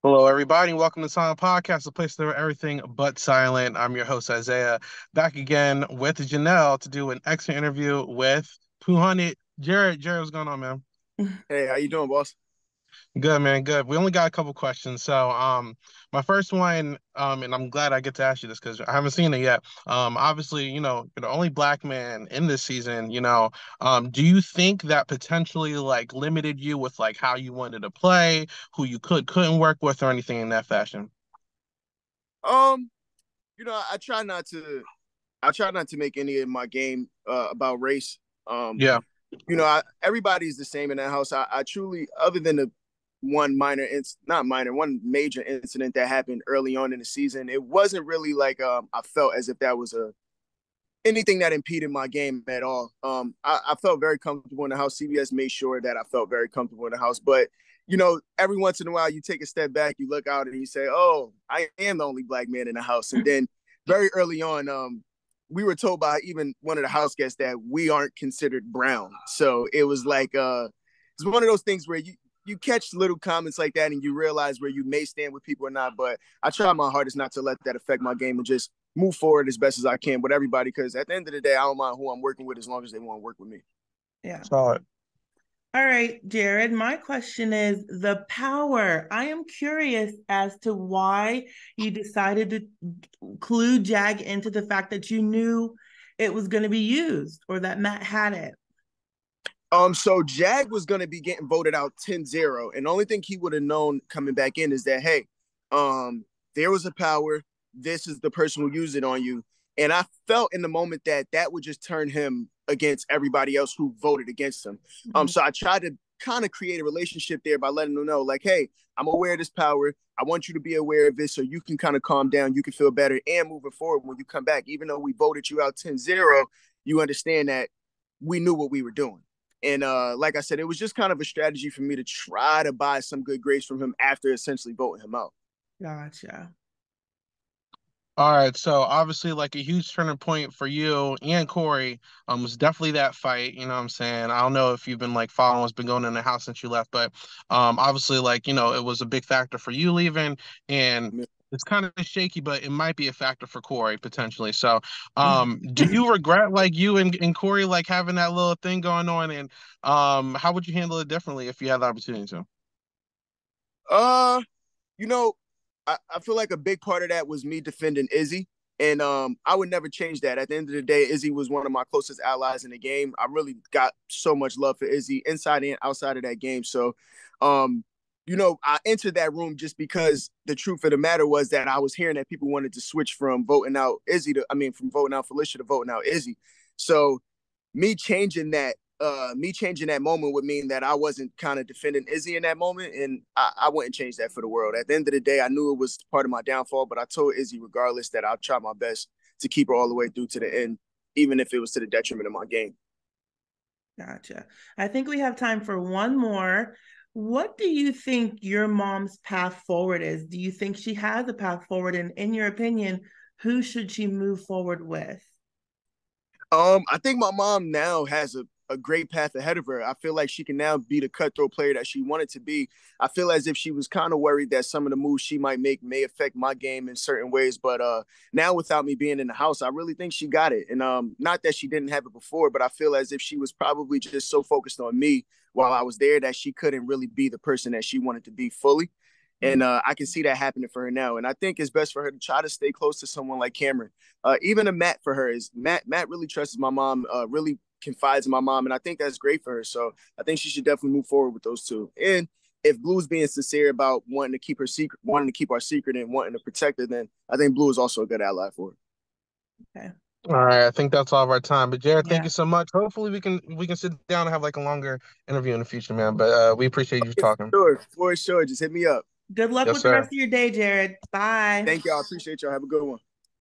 Hello, everybody. Welcome to Silent Podcast, the place where everything but silent. I'm your host, Isaiah, back again with Janelle to do an excellent interview with 200. Jared, what's going on, man? Hey, how you doing, boss? Good, man. Good. We only got a couple questions. My first one, and I'm glad I get to ask you this because I haven't seen it yet. Obviously, you're the only black man in this season. Do you think that potentially like limited you with like how you wanted to play, who you couldn't work with, or anything in that fashion? Um, I try not to make any of my game about race. Um, Yeah. Everybody's the same in that house. I truly, other than the not minor, one major incident that happened early on in the season, it wasn't really like I felt as if that was a anything that impeded my game at all. I felt very comfortable in the house. CBS made sure that I felt very comfortable in the house. But every once in a while, you take a step back, you look out, and you say, "Oh, I am the only black man in the house." And then very early on, we were told by even one of the house guests that we aren't considered brown. So it was like it's one of those things where you catch little comments like that and you realize where you may stand with people or not. But I try my hardest not to let that affect my game and just move forward as best as I can with everybody. Because at the end of the day, I don't mind who I'm working with as long as they want to work with me. Yeah. Solid. All right, Jared, my question is the power. I am curious as to why you decided to clue Jag into the fact that you knew it was going to be used or that Matt had it. So Jag was gonna be getting voted out 10-0. And the only thing he would have known coming back in is that, hey, there was a power, this is the person who used it on you. And I felt in the moment that that would just turn him against everybody else who voted against him. Mhm. So I tried to kind of create a relationship there by letting them know, like, hey, I'm aware of this power. I want you to be aware of this so you can kind of calm down, you can feel better, and moving forward when you come back, even though we voted you out 10-0, you understand that we knew what we were doing. And like I said, it was just kind of a strategy for me to try to buy some good grades from him after essentially voting him out. Gotcha. All right, so obviously, like a huge turning point for you and Corey, was definitely that fight. You know what I'm saying? I don't know if you've been like following what's been going on in the house since you left, but obviously, like it was a big factor for you leaving, and it's kind of shaky, but it might be a factor for Corey potentially. So, do you regret like you and Corey like having that little thing going on, and how would you handle it differently if you had the opportunity to? Uh, you know, I feel like a big part of that was me defending Izzy. And I would never change that. At the end of the day, Izzy was one of my closest allies in the game. I really got so much love for Izzy inside and outside of that game. So, um, I entered that room just because the truth of the matter was that I was hearing that people wanted to switch from voting out Izzy from voting out Felicia to voting out Izzy. So me changing that moment would mean that I wasn't kind of defending Izzy in that moment, and I wouldn't change that for the world. At the end of the day, I knew it was part of my downfall, but I told Izzy regardless that I'll try my best to keep her all the way through to the end, even if it was to the detriment of my game. Gotcha. I think we have time for one more. What do you think your mom's path forward is? Do you think she has a path forward? And in your opinion, who should she move forward with? I think my mom now has a great path ahead of her. I feel like she can now be the cutthroat player that she wanted to be. I feel as if she was kind of worried that some of the moves she might make may affect my game in certain ways. But now without me being in the house, I really think she got it. And not that she didn't have it before, but I feel as if she was probably just so focused on me while I was there that she couldn't really be the person that she wanted to be fully. And I can see that happening for her now. And I think it's best for her to try to stay close to someone like Cameron. Even a Matt for her is Matt really trusts my mom, really confides in my mom. And I think that's great for her. So I think she should definitely move forward with those two. And if Blue's being sincere about wanting to keep her secret, wanting to keep our secret and wanting to protect her, then I think Blue is also a good ally for her. Okay. All right, I think that's all of our time. But Jared, thank Yeah. you so much. Hopefully, we can sit down and have like a longer interview in the future, man. But we appreciate you Yeah, talking. for sure. Just hit me up. Good luck Yes, with the rest sir. of your day, Jared. Bye. Thank y'all. Appreciate y'all. Have a good one.